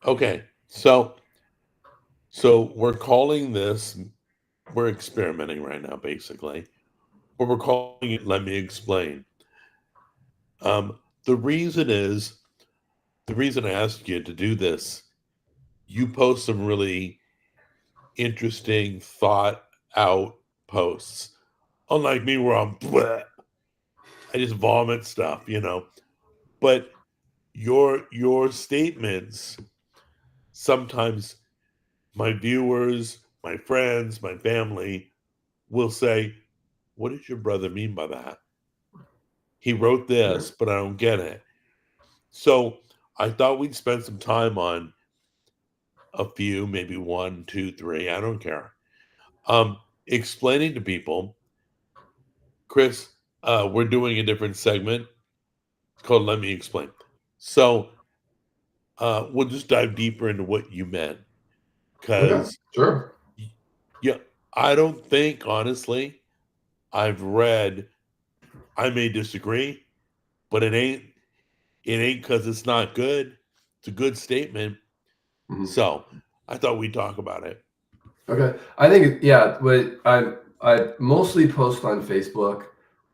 Okay. So we're calling this, we're experimenting right now, basically, but we're calling it Let Me Explain. The reason is, the reason I asked you to do this, you post some really interesting, thought out posts. Unlike me, where I just vomit stuff. But your statements sometimes my viewers, my friends, my family will say, "What did your brother mean by that? He wrote Yeah. this, but I don't get it." So I thought we'd spend some time on a few, maybe one, two, three, I don't care. Explaining to people, Chris, we're doing a different segment. It's called Let Me Explain. So we'll just dive deeper into what you meant. Okay. Because, Sure. yeah, I don't think, honestly, I've read, I may disagree, but it ain't because it's not good. It's a good statement. Mhm. So I thought we'd talk about it. Okay. I think yeah, but I mostly post on Facebook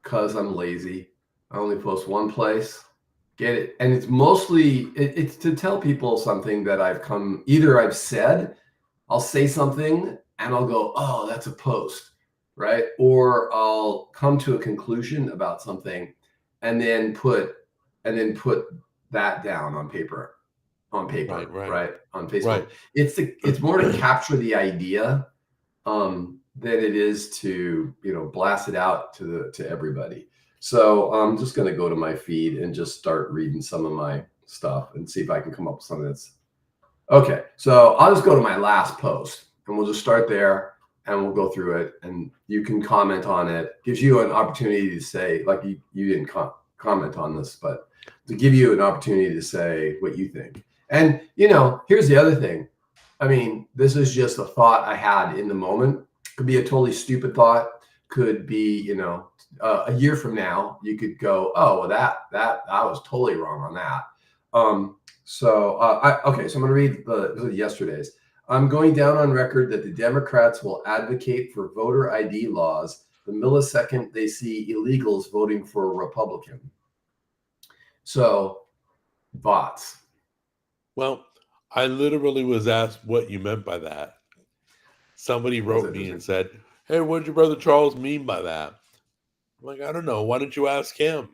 because I'm lazy. I only post one place. Get it? And it's mostly it's to tell people something that I've said, I'll say something and I'll go, "Oh, that's a post." Right? Or I'll come to a conclusion about something and then put that down on Right, paper, right, right? On Facebook. right. It's more to capture the idea than it is to blast it out to everybody. So I'm just going to go to my feed and just start reading some of my stuff and see if I can come up with something that's okay. So I'll just go to my last post and we'll just start there and we'll go through it and you can comment on it. Gives you an opportunity to say, like you didn't comment on this, but to give you an opportunity to say what you think. And here's the other thing. I mean, this is just a thought I had in the moment. Could be a totally stupid thought. Could be, a year from now, you could go, oh, well, that I was totally wrong on that. Okay, so I'm going to read the yesterday's. I'm going down on record that the Democrats will advocate for voter ID laws the millisecond they see illegals voting for a Republican. So, bots. Well, I literally was asked what you meant by that. Somebody That's wrote me and interesting. said, "Hey, what did your brother Charles mean by that?" I'm like, I don't know. Why don't you ask him?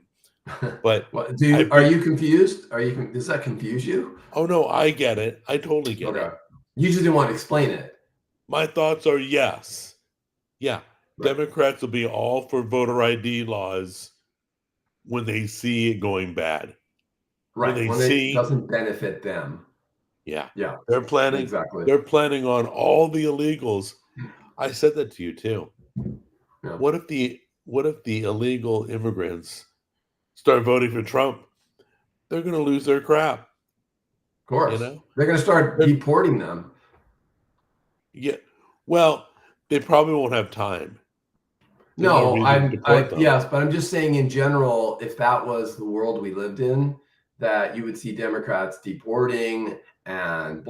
But What I are fig- you confused? Does that confuse you? oh no, I get it. I totally get Okay. it. You just didn't want to explain it. My thoughts are yes. Yeah, Right. Democrats will be all for voter ID laws when they see it going bad. When Right. they When it see, doesn't benefit them. yeah, Yeah. they're planning Exactly. they're planning on all the illegals. I said that to you too. Yeah. What if the illegal immigrants start voting for Trump? They're going to lose their crap, Of you course. know? They're going to start They're, deporting them. yeah. Well, they probably won't have time. There's no No, reason to deport them. yes, but I'm just saying in general, if that was the world we lived in, that you would see Democrats deporting and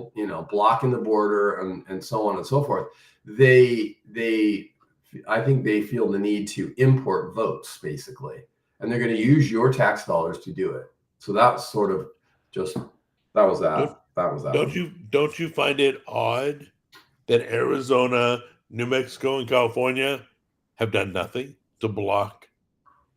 blocking the border and so on and so forth. They I think they feel the need to import votes basically, and they're going to use your tax dollars to do it. So that's sort of just that was Don't that. That was that don't one. you find it odd that Arizona, New Mexico, and California have done nothing to block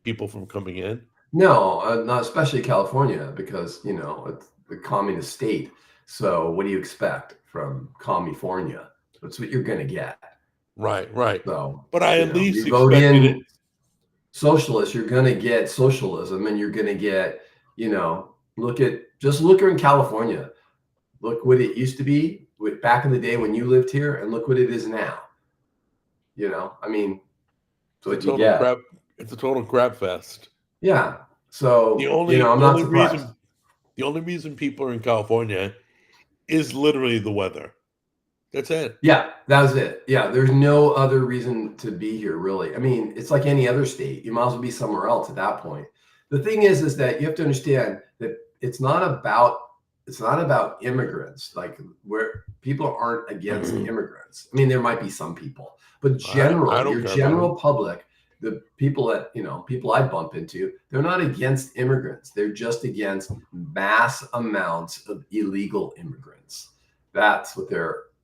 people from coming in? No, not especially California because it's the communist state. So what do you expect from California? That's what you're going to get. Right, right. So But I at you least vote expected it. in socialist, you're going to get socialism, and you're going to get look in California. Look what it used to be back in the day when you lived here, and look what it is now. I mean, it's It's a what you total get. crap. It's a total crap fest. Yeah. The So only I'm the not only surprised. reason the only reason people are in California is literally the weather. That's it. Yeah, that was it. Yeah, there's no other reason to be here, really. I mean, it's like any other state. You might as well be somewhere else at that point. The thing is that you have to understand that it's not about it's not about immigrants. Like where people aren't against immigrants. I mean, there might be some people, but I don't your care about general them. public, the people that people I bump into, they're not against immigrants. They're just against mass amounts of illegal immigrants. That's what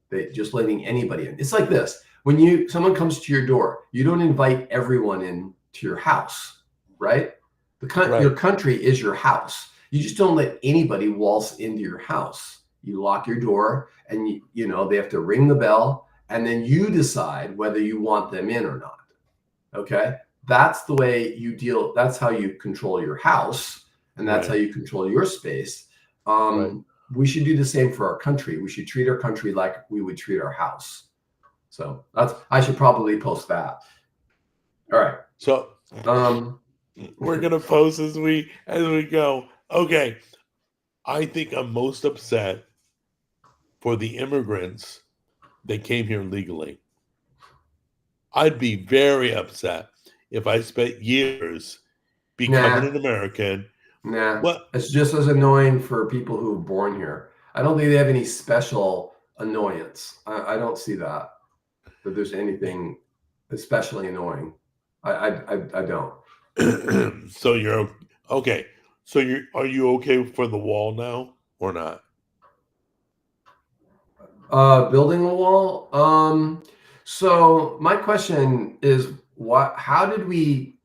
they just letting anybody in. It's like this: when someone comes to your door, you don't invite everyone in to your house, right? Right. Your country is your house. You just don't let anybody waltz into your house. You lock your door, and they have to ring the bell, and then you decide whether you want them in or not. Okay, that's the way you deal. That's how you control your house, and that's how you control your space. We should do the same for our country. We should treat our country like we would treat our house. So I should probably post that. All right. So we're gonna post as we go. Okay. I think I'm most upset for the immigrants that came here legally. I'd be very upset if I spent years becoming an American. Nah, What? it's just as annoying for people who were born here. I don't think they have any special annoyance. I don't see that there's anything especially annoying. I don't. So you're okay. So are you okay for the wall now or not? Building a wall. So my question is, how did we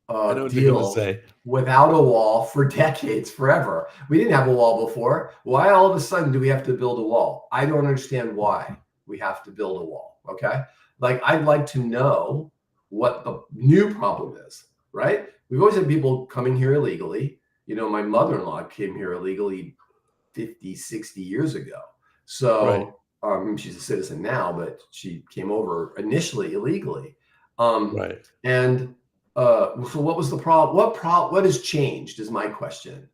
I know what you're gonna deal say. without a wall for decades, forever? We didn't have a wall before. Why all of a sudden do we have to build a wall? I don't understand why we have to build a wall. Okay. Like, I'd like to know what the new problem is, right? We've always had people coming here illegally. My mother-in-law came here illegally 50, 60 years ago. So she's a citizen now, but she came over initially illegally. And so what was the problem? What has changed is my question.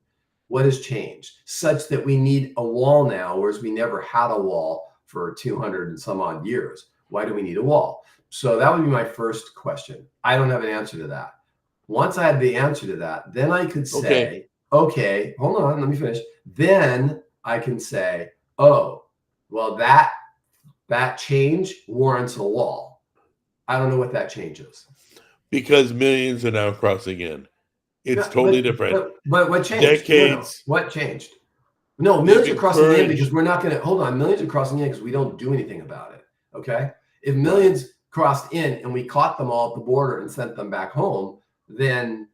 What has changed such that we need a wall now, whereas we never had a wall for 200 and some odd years? Why do we need a wall? So that would be my first question. I don't have an answer to that. Once I had the answer to that, then I could say, okay, hold on, let me finish. Then I can say, oh, well, that change warrants a wall. I don't know what that change is. Because millions are now crossing in. It's totally different. But what changed? Decades. No. What changed? No, millions are crossing in because we're not going to, hold on, millions are crossing in because we don't do anything about it. Okay? If millions crossed in and we caught them all at the border and sent them back home, then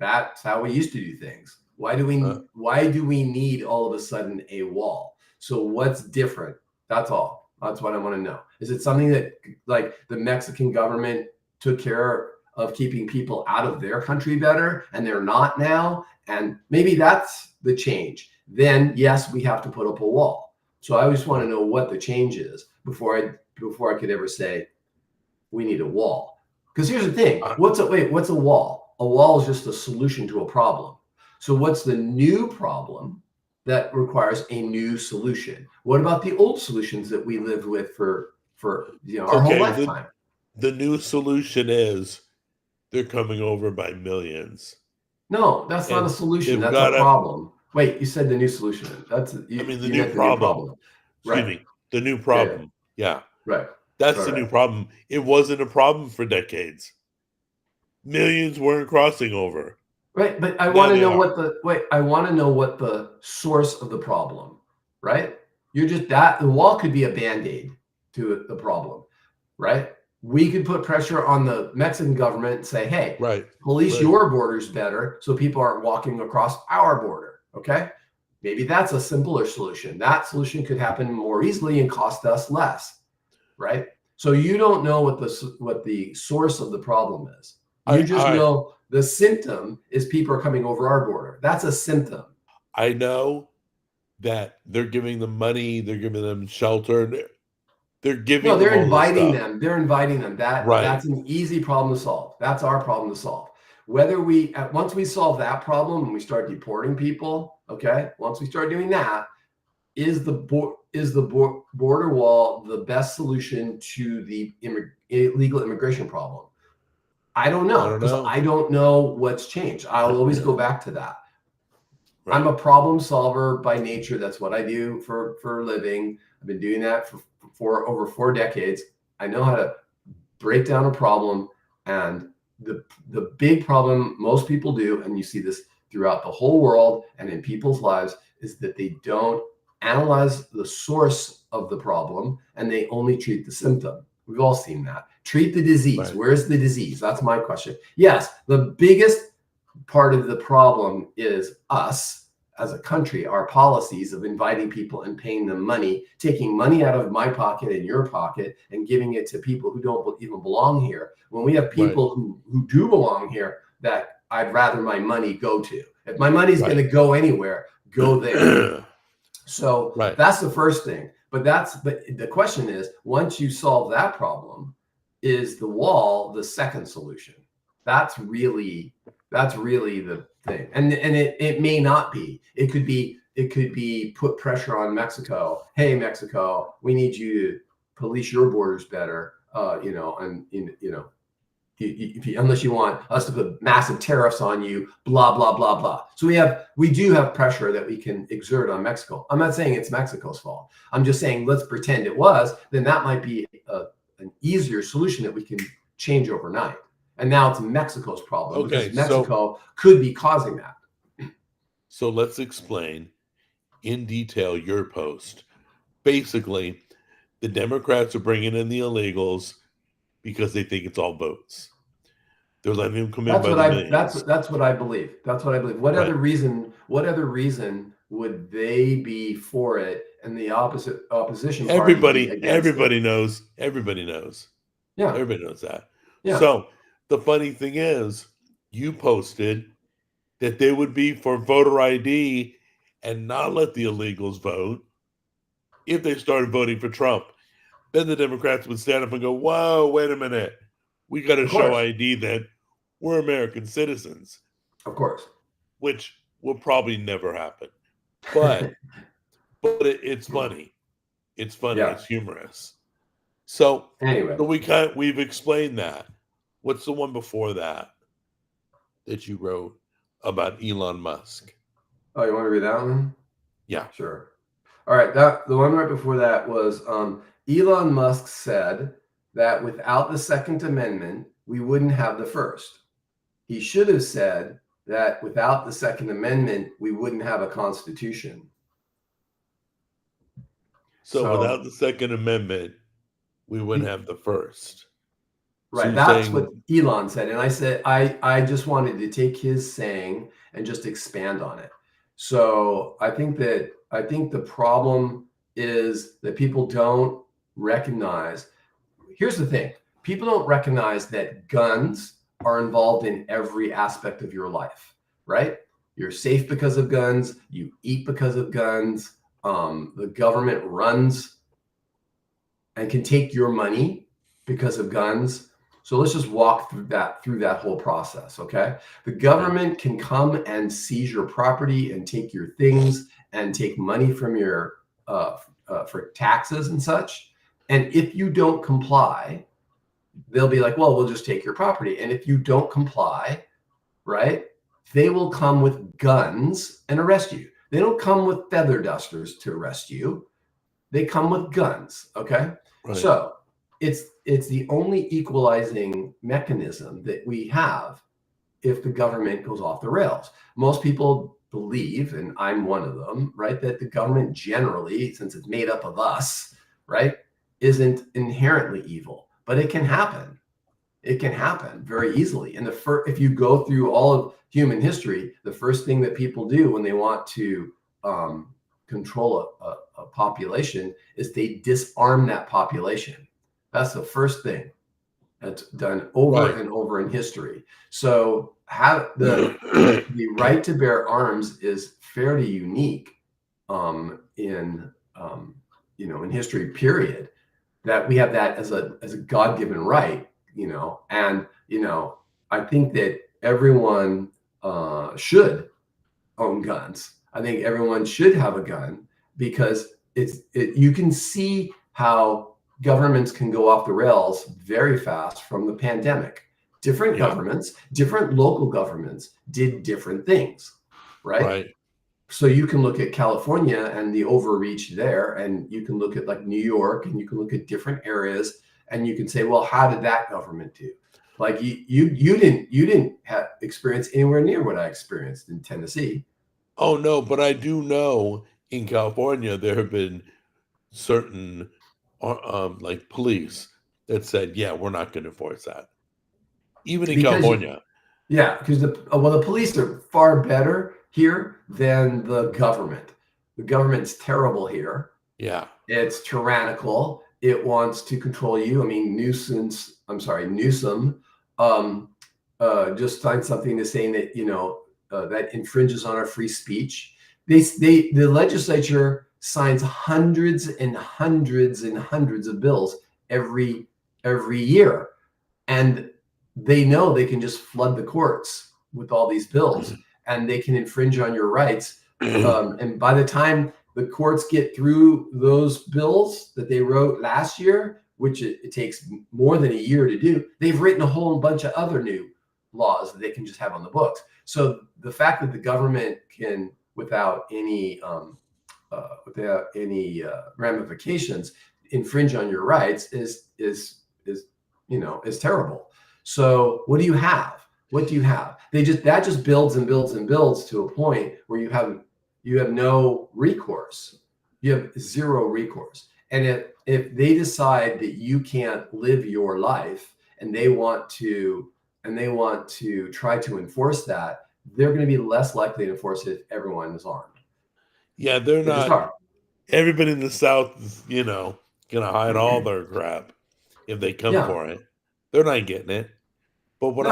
that's how we used to do things. Why do we need all of a sudden a wall? So what's different? That's all. That's what I want to know. Is it something that, like, the Mexican government took care of keeping people out of their country better and they're not now? And maybe that's the change. Then yes, we have to put up a wall. So I just want to know what the change is before I could ever say we need a wall. Because here's the thing. What's a wall? A wall is just a solution to a problem. So what's the new problem that requires a new solution? What about the old solutions that we lived with for our whole lifetime? The new solution is they're coming over by millions. No, that's not a solution. That's a problem. Wait, you said the new solution. The new problem. Excuse me. The new problem. Yeah. Right. That's the new problem. It wasn't a problem for decades. Millions weren't crossing over. Right, but I want to know what the source of the problem, right? The wall could be a Band-Aid to the problem, right? We could put pressure on the Mexican government and say, hey, police your borders better so people aren't walking across our border, okay? Maybe that's a simpler solution. That solution could happen more easily and cost us less, right? So you don't know what the source of the problem is. You just know the symptom is people are coming over our border. That's a symptom. I know that they're giving them money, they're giving them shelter. They're inviting them. They're inviting them. That's an easy problem to solve. That's our problem to solve. Once we solve that problem and we start deporting people, okay? Once we start doing that, is the border wall the best solution to the illegal immigration problem? I don't know, because I don't know what's changed. I'll always go back to that. Right. I'm a problem solver by nature. That's what I do for a living. I've been doing that for over 4 decades. I know how to break down a problem, and the big problem most people do, and you see this throughout the whole world and in people's lives, is that they don't analyze the source of the problem and they only treat the symptom. We've all seen that. Treat the disease. Right. Where's the disease? That's my question. Yes, the biggest part of the problem is us as a country, our policies of inviting people and paying them money, taking money out of my pocket and your pocket and giving it to people who don't even belong here. When we have people who do belong here that I'd rather my money go to. If my money's going to go anywhere, go there. So that's the first thing. But the question is, once you solve that problem, is the wall the second solution? That's really the thing. And it may not be. It could be put pressure on Mexico. Hey, Mexico, we need you to police your borders better. Unless you want us to put massive tariffs on you, blah, blah, blah, blah. So we do have pressure that we can exert on Mexico. I'm not saying it's Mexico's fault. I'm just saying, let's pretend it was, then that might be an easier solution that we can change overnight. And now it's Mexico's problem because Mexico could be causing that. So let's explain in detail your post. Basically, the Democrats are bringing in the illegals because they think it's all votes. They're letting them come in by the millions. That's what I believe. That's what I believe. What other reason would they be for it and the opposition party? Everybody knows. Everybody knows. Yeah. Everybody knows that. Yeah. So the funny thing is, you posted that they would be for voter ID and not let the illegals vote if they started voting for Trump. Then the Democrats would stand up and go, whoa, wait a minute. We got to show ID that we're American citizens. Of course. Which will probably never happen. But it's funny. It's funny. Yeah. It's humorous. So anyway, we've explained that. What's the one before that you wrote about Elon Musk? Oh, you want to read that one? Yeah. Sure. All right. The one right before that was Elon Musk said that without the Second Amendment, we wouldn't have the First. He should have said that without the Second Amendment, we wouldn't have a constitution. So without the Second Amendment, we wouldn't have the First. Right. So that's what Elon said. And I said, I just wanted to take his saying and just expand on it. So I think the problem is that people don't recognize. Here's the thing. People don't recognize that guns are involved in every aspect of your life, right? You're safe because of guns. You eat because of guns. The government runs and can take your money because of guns. So let's just walk through that whole process, okay? The government can come and seize your property and take your things and take money from your for taxes and such. And if you don't comply, they'll be like, well, we'll just take your property. And if you don't comply, right, they will come with guns and arrest you. They don't come with feather dusters to arrest you. They come with guns, okay? Right. So it's the only equalizing mechanism that we have if the government goes off the rails. Most people believe, and I'm one of them, right, that the government generally, since it's made up of us, right, isn't inherently evil, but it can happen. It can happen very easily. And if you go through all of human history, the first thing that people do when they want to control a population is they disarm that population. That's the first thing that's done over and over in history. So the right to bear arms is fairly unique in history, period, that we have that as a God-given right, and I think that everyone should own guns. I think everyone should have a gun because you can see how governments can go off the rails very fast from the pandemic. Different governments, different local governments did different things, right? so you can look at California and the overreach there, and you can look at like New York, and you can look at different areas, and you can say, well, how did that government do? Like you didn't have experience anywhere near what I experienced in Tennessee. Oh no, but I do know in California there have been certain like police that said, yeah, we're not going to enforce that. Even in Because California. yeah, because the police are far better here than the government. The government's terrible here. Yeah. It's tyrannical. It wants to control you. I mean, Newsom just signed something to saying that, that infringes on our free speech. The legislature signs hundreds and hundreds and hundreds of bills every year, and they know they can just flood the courts with all these bills, and they can infringe on your rights. And by the time the courts get through those bills that they wrote last year, which it takes more than a year to do, they've written a whole bunch of other new laws that they can just have on the books. So the fact that the government can, without any ramifications, infringe on your rights is terrible. So what do you have? What do you have? That just builds and builds and builds to a point where you have no recourse. You have zero recourse. And if they decide that you can't live your life, and they want to try to enforce that, they're going to be less likely to enforce it if everyone is armed. Yeah, they're not. Everybody in the South is, going to hide all their crap if they come for it. They're not getting it. But what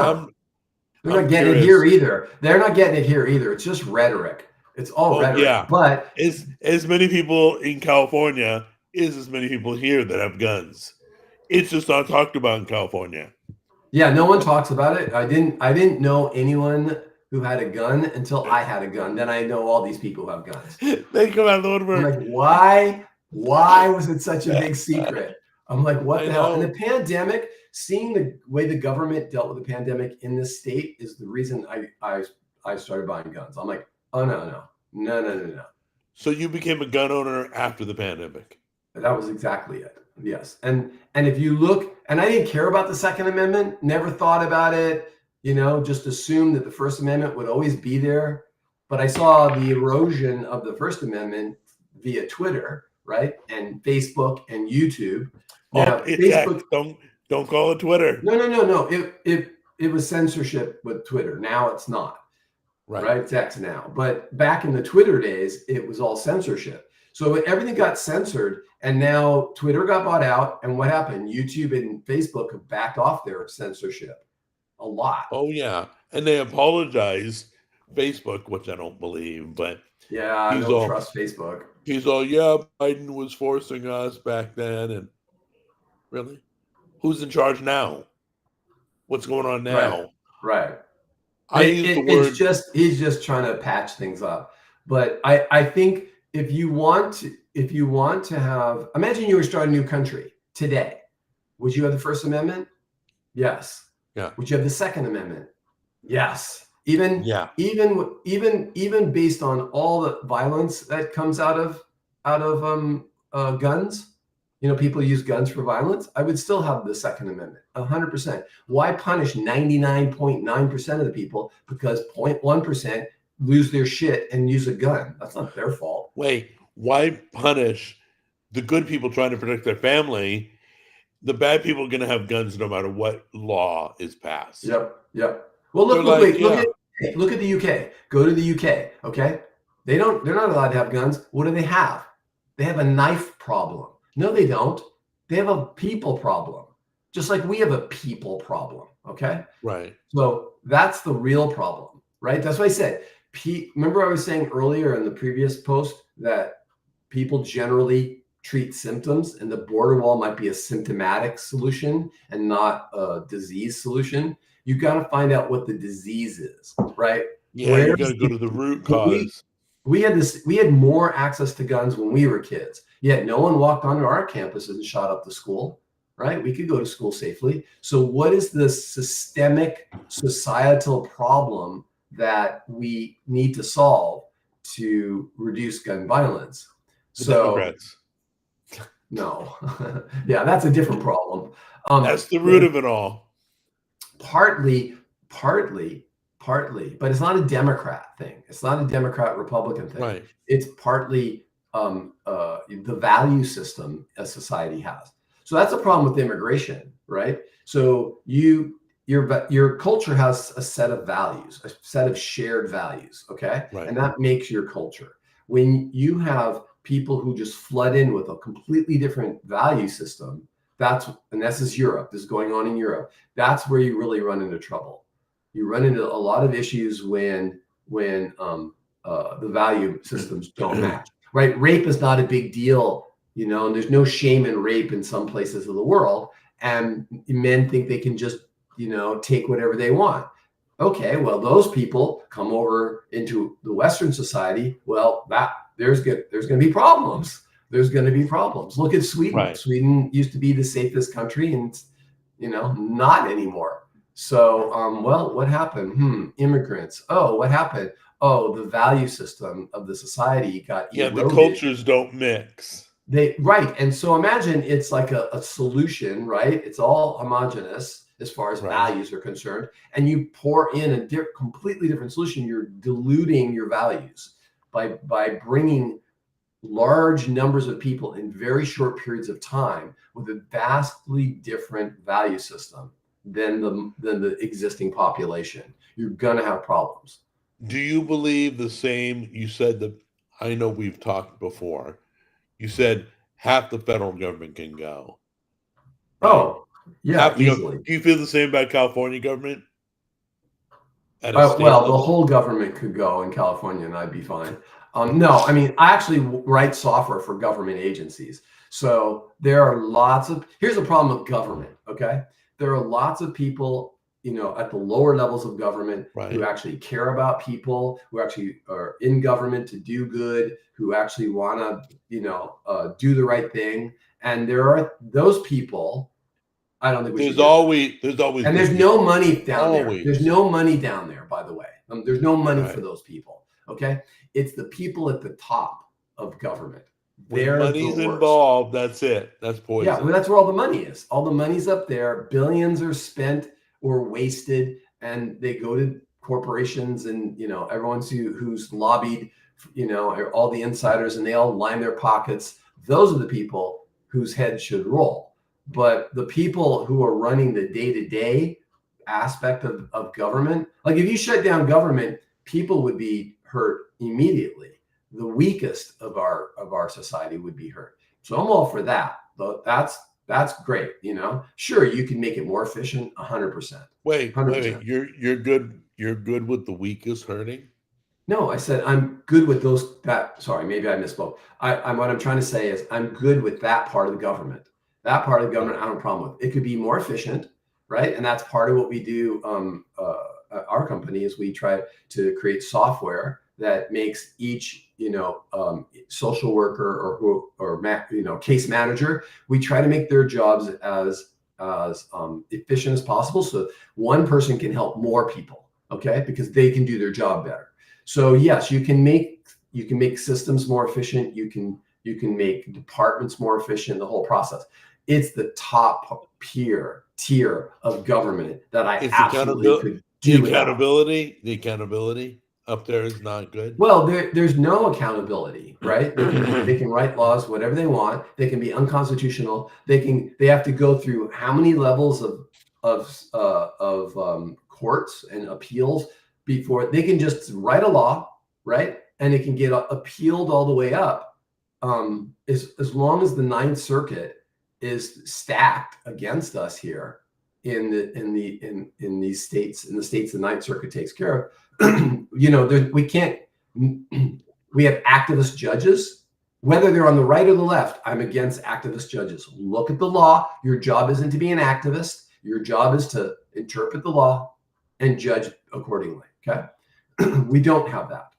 they're not getting it here either. They're not getting it here either. It's just rhetoric. It's all rhetoric. Yeah. But as many people in California is as many people here that have guns. It's just not talked about in California. Yeah, no one talks about it. I didn't know anyone who had a gun until I had a gun. Then I know all these people who have guns. They come out of the woodwork. I'm like, why was it such a big secret? I'm like, what the hell? And the pandemic, seeing the way the government dealt with the pandemic in this state is the reason I started buying guns. I'm like, oh no. So you became a gun owner after the pandemic. That was exactly it. Yes. And if you look, and I didn't care about the Second Amendment, never thought about it, just assumed that the First Amendment would always be there. But I saw the erosion of the First Amendment via Twitter, right? And Facebook and YouTube. Facebook, don't call it Twitter. No. It was censorship with Twitter. Now it's not. Right? It's X now. But back in the Twitter days, it was all censorship. So everything got censored, and now Twitter got bought out. And what happened? YouTube and Facebook have backed off their censorship a lot. Oh, yeah. And they apologized, Facebook, which I don't believe, but yeah, I don't trust Facebook. He's all, yeah, Biden was forcing us back then. And really? Who's in charge now? What's going on now? Right. He's just trying to patch things up. But I think if you want to have, imagine you were starting a new country today, would you have the First Amendment? Yes. Yeah. Would you have the Second Amendment? Yes. Even based on all the violence that comes out of guns, people use guns for violence, I would still have the Second Amendment, 100%. Why punish 99.9% of the people because 0.1% lose their shit and use a gun? That's not their fault. Wait, why punish the good people trying to protect their family? The bad people are going to have guns no matter what law is passed. Yep. Well, look at the UK. Go to the UK, okay? They're not allowed to have guns. What do they have? They have a knife problem. No, they don't. They have a people problem, just like we have a people problem, okay? Right. So that's the real problem, right? That's what I said. Remember I was saying earlier in the previous post that people generally treat symptoms, and the border wall might be a symptomatic solution and not a disease solution. You got to find out what the disease is, right? Yeah, you got to go to the root cause. We had more access to guns when we were kids, yet no one walked onto our campuses and shot up the school, right? We could go to school safely. So what is the systemic societal problem that we need to solve? to reduce gun violence. The So Democrats. no, yeah, that's a different problem. That's the root of it all. Partly, but it's not a Democrat thing. It's not a Democrat Republican thing. Right. It's partly the value system a society has. So that's a problem with immigration, right? So your culture has a set of values, a set of shared values, okay? Right. And that makes your culture. When you have people who just flood in with a completely different value system, and this is Europe, this is going on in Europe, that's where you really run into trouble. You run into a lot of issues when the value systems don't match, right? Rape is not a big deal, and there's no shame in rape in some places of the world, and men think they can just take whatever they want. Okay, well, those people come over into the Western society. Well, there's going to be problems. There's going to be problems. Look at Sweden. Right. Sweden used to be the safest country, and not anymore. So, well, what happened? Immigrants. Oh, what happened? Oh, the value system of the society got eroded. The cultures don't mix. Right. And so imagine it's like a solution, right? It's all homogenous as far as values are concerned. And you pour in a completely different solution. You're diluting your values by bringing large numbers of people in very short periods of time with a vastly different value system than the existing population. You're going to have problems. Do you believe the same? You said that, I know we've talked before. You said half the federal government can go. Right? Oh, yeah, easily. Do you feel the same about California government? Well, the whole government could go in California and I'd be fine. No, I mean, I actually write software for government agencies. So there are here's the problem with government, okay? There are lots of people, at the lower levels of government who actually care about people, who actually are in government to do good, who actually want to, do the right thing. And there are those people. I don't think there's always, and there's no money down there. There's no money down there, by the way. There's no money for those people. Okay. It's the people at the top of government. When money's involved, that's it. That's poison. Yeah, well, that's where all the money is. All the money's up there. Billions are spent or wasted, and they go to corporations and everyone who's lobbied, all the insiders, and they all line their pockets. Those are the people whose heads should roll. But the people who are running the day-to-day aspect of government, like if you shut down government, people would be hurt immediately. The weakest of our society would be hurt. So I'm all for that. But that's great. Sure, you can make it more efficient. 100%. Wait, you're good. You're good with the weakest hurting? No, I said I'm good with those. Sorry, maybe I misspoke. What I'm trying to say is I'm good with that part of the government. That part of the government, I don't have a problem with. It could be more efficient, right? And that's part of what we do. Our company is we try to create software that makes each, social worker or case manager. We try to make their jobs as efficient as possible, so one person can help more people. Okay, because they can do their job better. So yes, you can make systems more efficient. You can make departments more efficient. The whole process. It's the top tier of government that I absolutely could do. The accountability up there is not good. Well, there's no accountability, right? They can write laws, whatever they want. They can be unconstitutional. They have to go through how many levels of courts and appeals before they can just write a law, right? And it can get appealed all the way up. As long as the Ninth Circuit is stacked against us here in these states, in the states the Ninth Circuit takes care of, we can't. We have activist judges, whether they're on the right or the left. I'm against activist judges. Look at the law. Your job isn't to be an activist. Your job is to interpret the law and judge accordingly. Okay, we don't have that,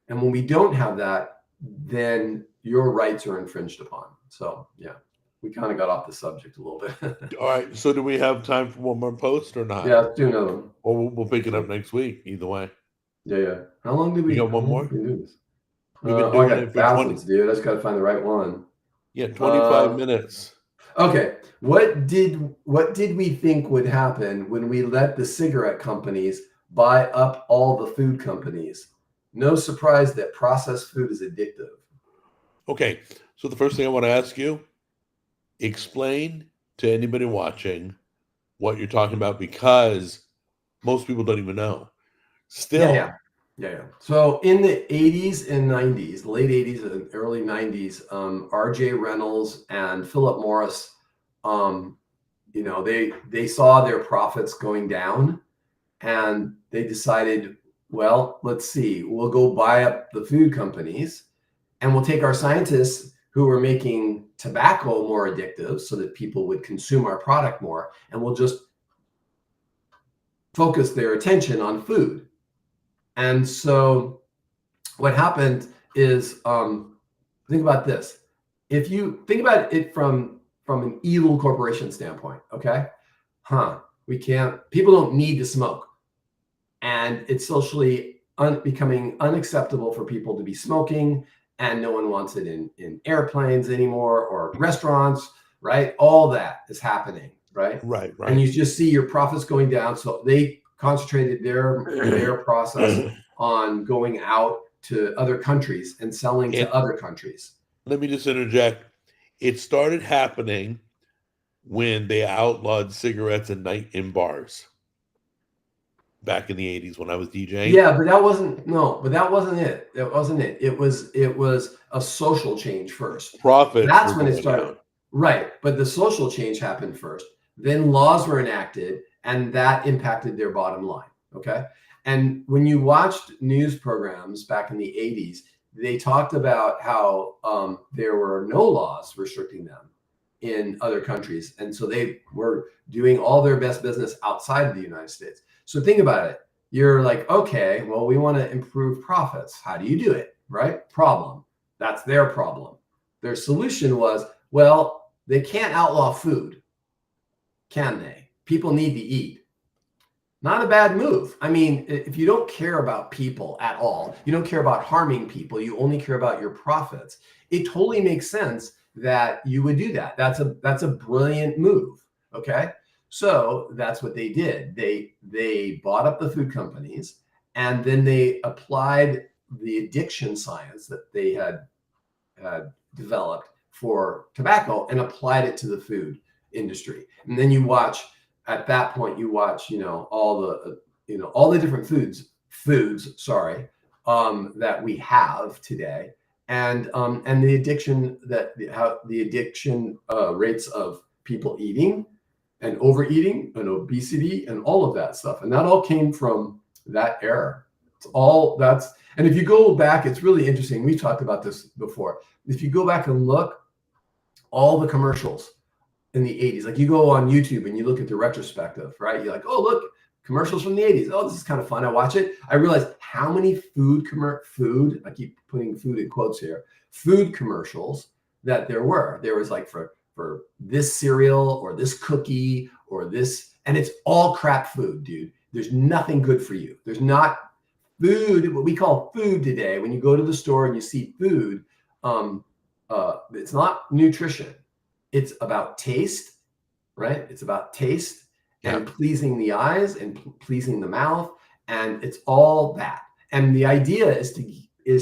and when we don't have that, then your rights are infringed upon. So yeah. We kind of got off the subject a little bit. All right. So do we have time for one more post or not? Yeah, let's do another one. Or we'll pick it up next week. Either way. Yeah. How long did we got one more? do this? We've been I doing got it for thousands, dude. I just got to find the right one. 25 minutes. Okay. What did we think would happen when we let the cigarette companies buy up all the food companies? No surprise that processed food is addictive. Okay, so the first thing I want to ask you, explain to anybody watching what you're talking about, because most people don't even know. Still, Yeah. So in the 80s and 90s, late 80s and early 90s, R.J. Reynolds and Philip Morris, they saw their profits going down, and they decided, well, let's see, we'll go buy up the food companies, and we'll take our scientists who are making tobacco more addictive so that people would consume our product more, and we'll just focus their attention on food. And so what happened is, think about this. If you think about it from an evil corporation standpoint, okay? People don't need to smoke. And it's socially becoming unacceptable for people to be smoking, and no one wants it in airplanes anymore or restaurants, right? All that is happening, right? Right. And you just see your profits going down. So they concentrated their process on going out to other countries and selling to other countries. Let me just interject. It started happening when they outlawed cigarettes and night in bars back in the 80s when I was DJing. Yeah, but that wasn't it. That wasn't it. It was a social change first. Profits. That's when it started. Down. Right. But the social change happened first. Then laws were enacted, and that impacted their bottom line. Okay. And when you watched news programs back in the 80s, they talked about how there were no laws restricting them in other countries. And so they were doing all their best business outside of the United States. So think about it. You're like, okay, well, we want to improve profits. How do you do it? Right? Problem. That's their problem. Their solution was, well, they can't outlaw food, can they? People need to eat. Not a bad move. I mean, if you don't care about people at all, you don't care about harming people, you only care about your profits, it totally makes sense that you would do that. That's a brilliant move. Okay. So that's what they did. They bought up the food companies, and then they applied the addiction science that they had developed for tobacco and applied it to the food industry. And then at that point, you watch, all the different foods, that we have today, and the addiction the addiction rates of people eating and overeating and obesity and all of that stuff. And that all came from that era. And if you go back, it's really interesting. We talked about this before. If you go back and look, all the commercials in the 80s, like you go on YouTube and you look at the retrospective, right? You're like, oh, look, commercials from the 80s. Oh, this is kind of fun. I watch it. I realize how many food, I keep putting food in quotes here, food commercials that there were. There was like for this cereal or this cookie or this, and it's all crap food, dude. There's nothing good for you. There's not food, what we call food today. When you go to the store and you see food, it's not nutrition. It's about taste, right? It's about taste and pleasing the eyes and pleasing the mouth. And it's all that. And the idea is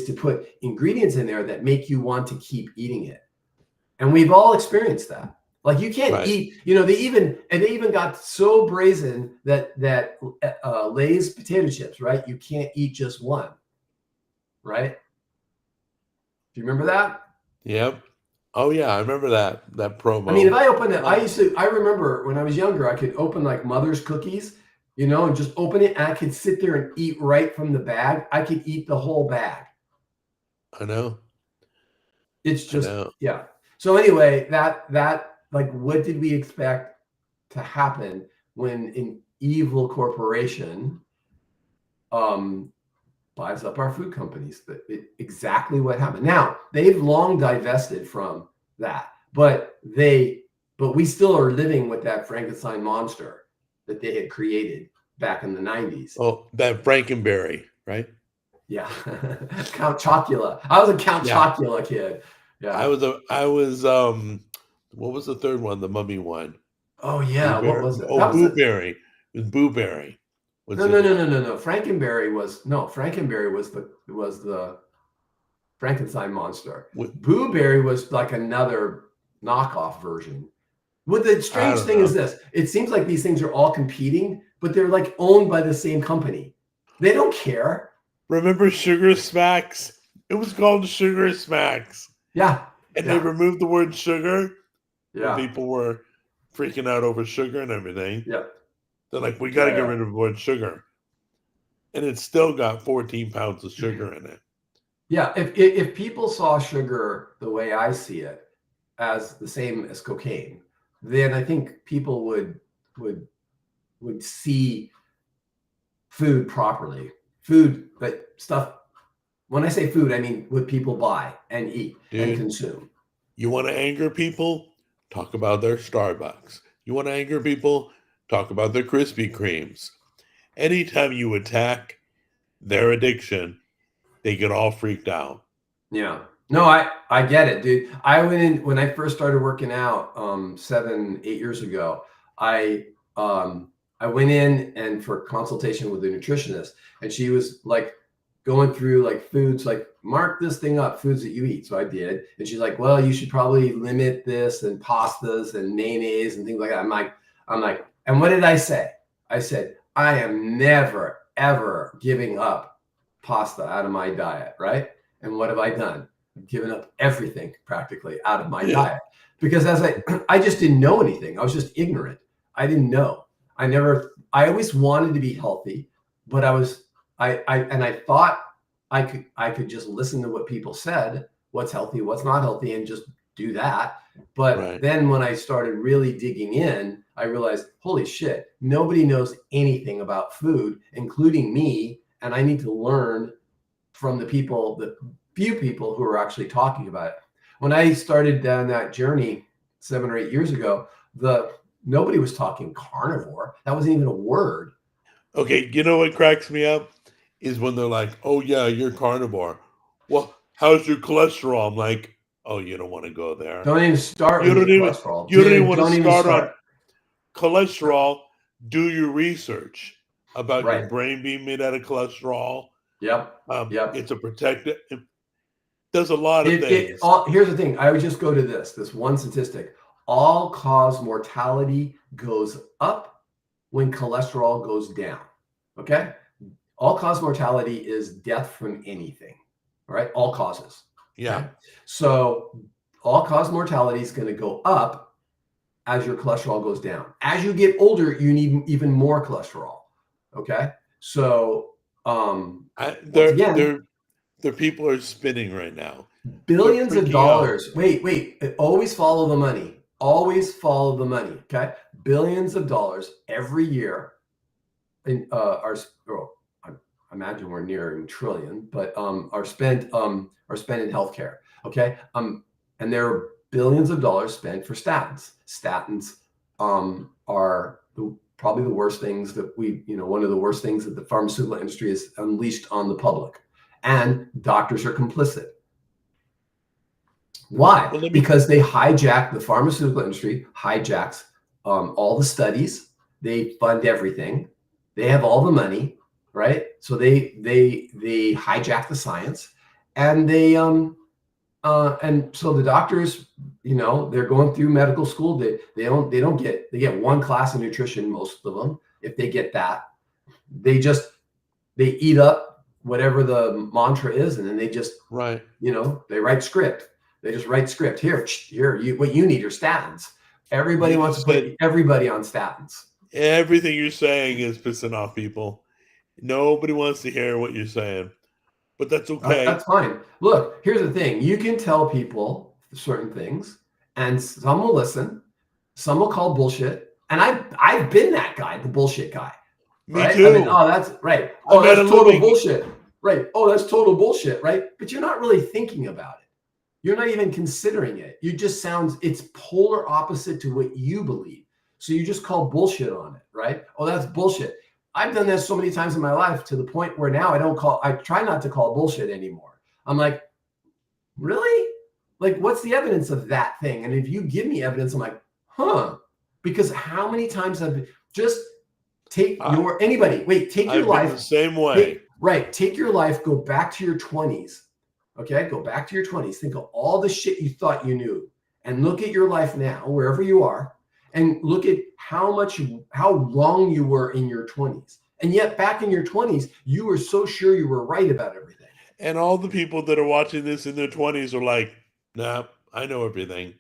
to put ingredients in there that make you want to keep eating it. And we've all experienced that. Like you can't eat, they even got so brazen that Lay's potato chips, right? You can't eat just one, right? Do you remember that? Yep. Oh yeah, I remember that promo. I mean, if I opened it, I remember when I was younger, I could open like Mother's cookies, and just open it, and I could sit there and eat right from the bag. I could eat the whole bag. I know. It's just, yeah. So anyway, that like, what did we expect to happen when an evil corporation buys up our food companies? Exactly what happened. Now, they've long divested from that, but we still are living with that Frankenstein monster that they had created back in the 90s. Oh, that Frankenberry, right? Yeah. Count Chocula. I was a Count Yeah. Chocula kid. Yeah. I was what was the third one? The mummy one. Oh yeah. What was it? Oh, That was Boo it. Berry. It was Boo Berry. Was No, the no, other no, one. no, no, no. Frankenberry was the Frankenstein monster. What- Boo Berry was like another knockoff version. What the I strange don't thing is know. this: it seems like these things are all competing, but they're like owned by the same company. They don't care. Remember Sugar Smacks? It was called Sugar Smacks. Yeah, And they yeah, removed the word sugar when yeah, people were freaking out over sugar and everything. yeah, They're like, we got to yeah, get yeah. rid of the word sugar. And it's still got 14 pounds of sugar in it. Yeah, if people saw sugar the way I see it, as the same as cocaine, then I think people would see food properly. Food, but stuff. When I say food, I mean what people buy and eat and Dude, consume. you want to anger people? Talk about their Starbucks. You want to anger people? Talk about their Krispy Kremes. Anytime you attack their addiction, they get all freaked out. Yeah. No, I get it, dude. I went in when I first started working out 7, 8 years ago. I went in and for consultation with a nutritionist, and she was like going through like foods, like mark this thing up, foods that you eat. So I did, and she's like, well, you should probably limit this and pastas and mayonnaise and things like that. I'm like, and what did I say? I said, I am never ever giving up pasta out of my diet, right? And what have I done? I've given up everything practically out of my diet because I just didn't know anything. I was just ignorant. I didn't know. I always wanted to be healthy, but I thought I could just listen to what people said, what's healthy, what's not healthy, and just do that. But Right. then when I started really digging in, I realized, holy shit, nobody knows anything about food, including me. And I need to learn from the few people who are actually talking about it. When I started down that journey 7 or 8 years ago, nobody was talking carnivore. That wasn't even a word. Okay, you know what cracks me up is when they're like, "Oh yeah, you're carnivore. Well, how's your cholesterol?" I'm like, "Oh, you don't want to go there. Don't even start You with don't your even cholesterol. you don't even Dude, want to don't even start on start. cholesterol. Do your research about your Right. brain being made out of cholesterol. Yep. Yep. It's a protective. It does a lot of things. Here's the thing. I would just go to this one statistic. All-cause mortality goes up when cholesterol goes down. Okay? All-cause mortality is death from anything. All right? All causes. Yeah. Okay? So all-cause mortality is going to go up as your cholesterol goes down. As you get older, you need even more cholesterol. Okay? So Their people are spinning right now. billions of freaking dollars. Wait. Always follow the money. Always follow the money. Okay. Billions of dollars every year I imagine we're nearing trillion, but are spent in healthcare. Okay. And there are billions of dollars spent for statins. Statins are probably the worst things that one of the worst things that the pharmaceutical industry has unleashed on the public. And doctors are complicit. Why? Well, Because they hijack the pharmaceutical industry, hijacks all the studies. They fund everything. They have all the money, right? So they hijack the science, and and so the doctors, they're going through medical school. They get one class of nutrition, most of them, if they get that. They eat up whatever the mantra is, and then they just right. They write script. They just write script. Here, what you need are statins. Everybody wants to put everybody on statins. Everything you're saying is pissing off people. Nobody wants to hear what you're saying, but that's okay. That's fine. Look, here's the thing. You can tell people certain things, and some will listen. Some will call bullshit. And I've been that guy, the bullshit guy. Me right? too. That's right. Oh, that's total bullshit. Right. Oh, that's total bullshit. Right. But you're not really thinking about it. You're not even considering it. It's polar opposite to what you believe. So you just call bullshit on it. Right. Oh, that's bullshit. I've done this so many times in my life to the point where now I try not to call bullshit anymore. I'm like, really? Like, what's the evidence of that thing? And if you give me evidence, I'm like, because how many times just take your life the same way. Take your life, go back to your 20s. Okay, go back to your 20s. Think of all the shit you thought you knew, and look at your life now, wherever you are, and look at how wrong you were in your 20s. And yet back in your 20s, you were so sure you were right about everything. And all the people that are watching this in their 20s are like, nah, I know everything.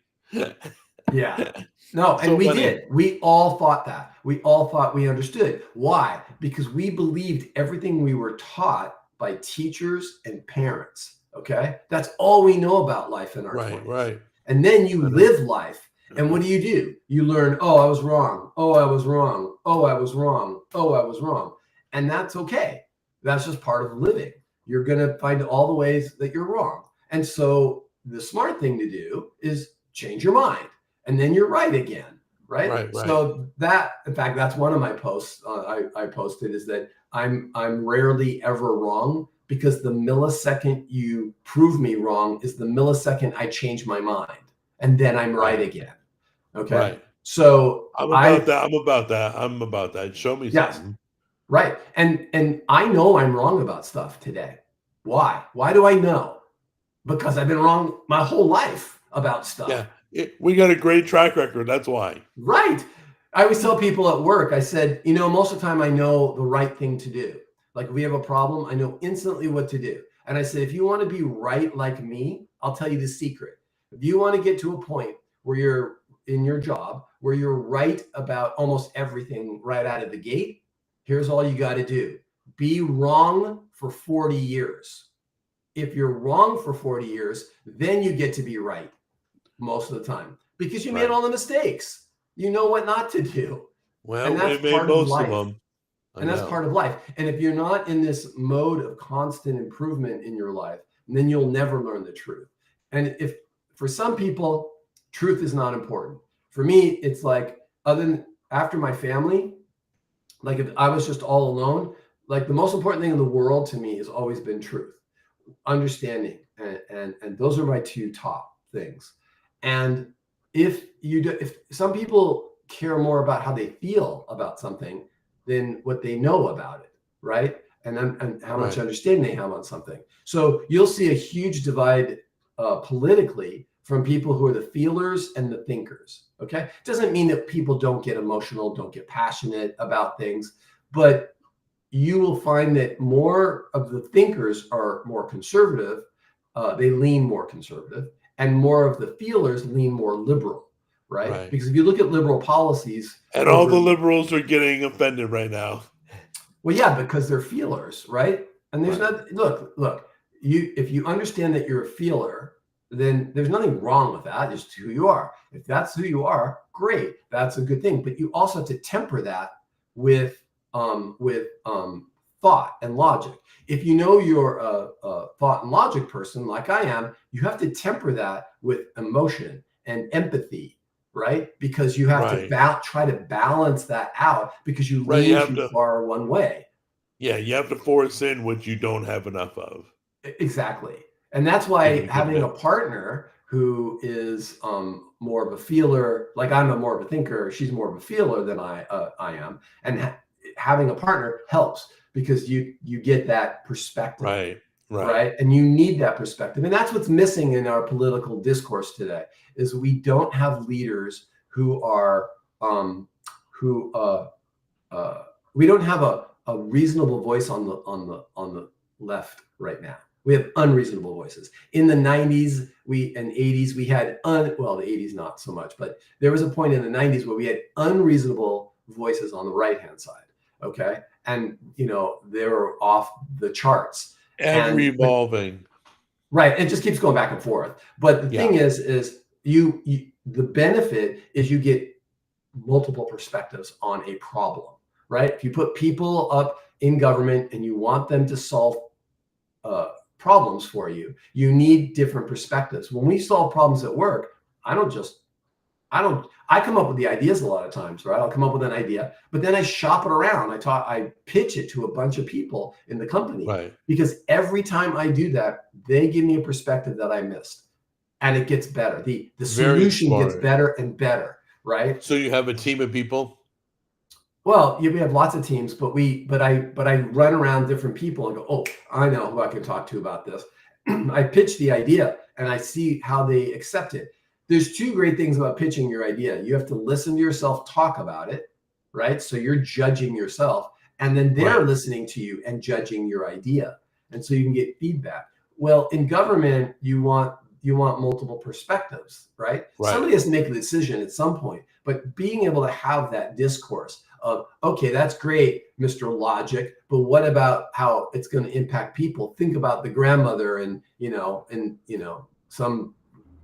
Yeah. No, and we did. We all thought that. We all thought we understood. Why? Because we believed everything we were taught by teachers and parents. Okay? That's all we know about life in our 20s. Right. And then you live life. And what do? You learn, oh, I was wrong. Oh, I was wrong. Oh, I was wrong. Oh, I was wrong. And that's okay. That's just part of living. You're going to find all the ways that you're wrong. And so the smart thing to do is change your mind. And then you're right again, right? So that, in fact, that's one of my posts I posted, is that I'm rarely ever wrong, because the millisecond you prove me wrong is the millisecond I change my mind, and then I'm right again. Okay. Right. So I'm about that. Show me something. Right. And I know I'm wrong about stuff today. Why? Why do I know? Because I've been wrong my whole life about stuff. Yeah. We got a great track record. That's why. Right. I always tell people at work, I said, most of the time I know the right thing to do. Like if we have a problem, I know instantly what to do. And I said, if you want to be right like me, I'll tell you the secret. If you want to get to a point where you're in your job, where you're right about almost everything right out of the gate, here's all you got to do. Be wrong for 40 years. If you're wrong for 40 years, then you get to be right most of the time, because you made all the mistakes. You know what not to do. Well, and that's part of life. And that's part of life. And if you're not in this mode of constant improvement in your life, then you'll never learn the truth. And if for some people, truth is not important. For me, it's like, after my family, like if I was just all alone, like the most important thing in the world to me has always been truth, understanding. And those are my two top things. And if some people care more about how they feel about something than what they know about it, right? And how much understanding they have on something. So you'll see a huge divide politically from people who are the feelers and the thinkers. Okay, doesn't mean that people don't get emotional, don't get passionate about things, but you will find that more of the thinkers are more conservative. They lean more conservative. And more of the feelers lean more liberal, right? Because if you look at liberal policies, and all the liberals are getting offended right now. Well, yeah, because they're feelers, right? And there's look, if you understand that you're a feeler, then there's nothing wrong with that. It's who you are. If that's who you are, great. That's a good thing. But you also have to temper that with thought and logic. If you know you're a thought and logic person like I am, you have to temper that with emotion and empathy, right? Because you have to try to balance that out, because you lean too far one way. Yeah, you have to force in what you don't have enough of. Exactly. And that's why having a partner who is more of a feeler, like I'm more of a thinker, she's more of a feeler than I am, and having a partner helps, because you get that perspective, right? And you need that perspective, and that's what's missing in our political discourse today. Is we don't have leaders who are we don't have a reasonable voice on the left right now. We have unreasonable voices. In the 90s and 80s, we had the 80s not so much, but there was a point in the 90s where we had unreasonable voices on the right-hand side. Okay. And, they were off the charts. And revolving. Right. It just keeps going back and forth. But the thing is the benefit is you get multiple perspectives on a problem, right? If you put people up in government and you want them to solve problems for you, you need different perspectives. When we solve problems at work, I I come up with the ideas a lot of times, right? I'll come up with an idea, but then I shop it around. I pitch it to a bunch of people in the company, Right. because every time I do that, they give me a perspective that I missed, and it gets better. The Very solution gets smart. better and better, right? So you have a team of people? Well, we have lots of teams, but I run around different people and go, oh, I know who I can talk to about this. I pitch the idea and I see how they accept it. There's two great things about pitching your idea. You have to listen to yourself talk about it, right? So you're judging yourself, and then they're Right. listening to you and judging your idea. And so you can get feedback. Well, in government, you want multiple perspectives, right? Right. Somebody has to make a decision at some point, but being able to have that discourse of, okay, that's great, Mr. Logic, but what about how it's going to impact people? Think about the grandmother and some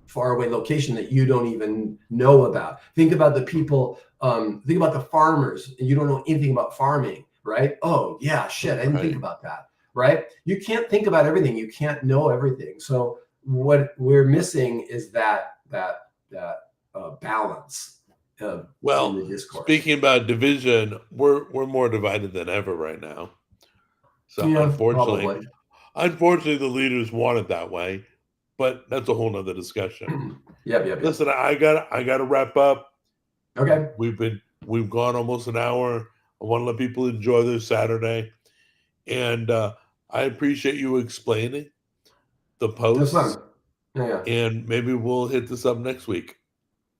faraway location that you don't even know about. Think about the people, think about the farmers, and you don't know anything about farming, right? Oh yeah, shit, I didn't think about that, right? You can't think about everything. You can't know everything. So what we're missing is that balance. Well, in the discourse. Speaking about division, we're more divided than ever right now. So Yeah, unfortunately, the leaders want it that way, but that's a whole nother discussion. Yep. Listen, I gotta wrap up. Okay. We've gone almost an hour. I want to let people enjoy their Saturday, and I appreciate you explaining the posts. That's fun. Yeah. And maybe we'll hit this up next week.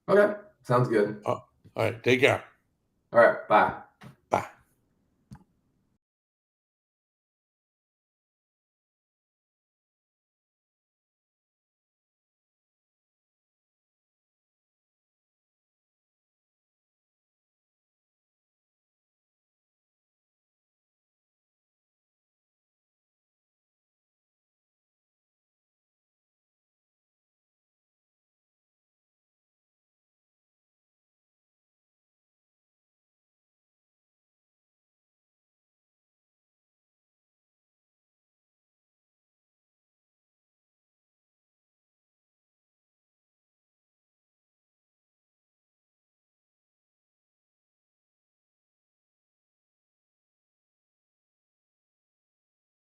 Okay. Sounds good. All right. Take care. All right. Bye.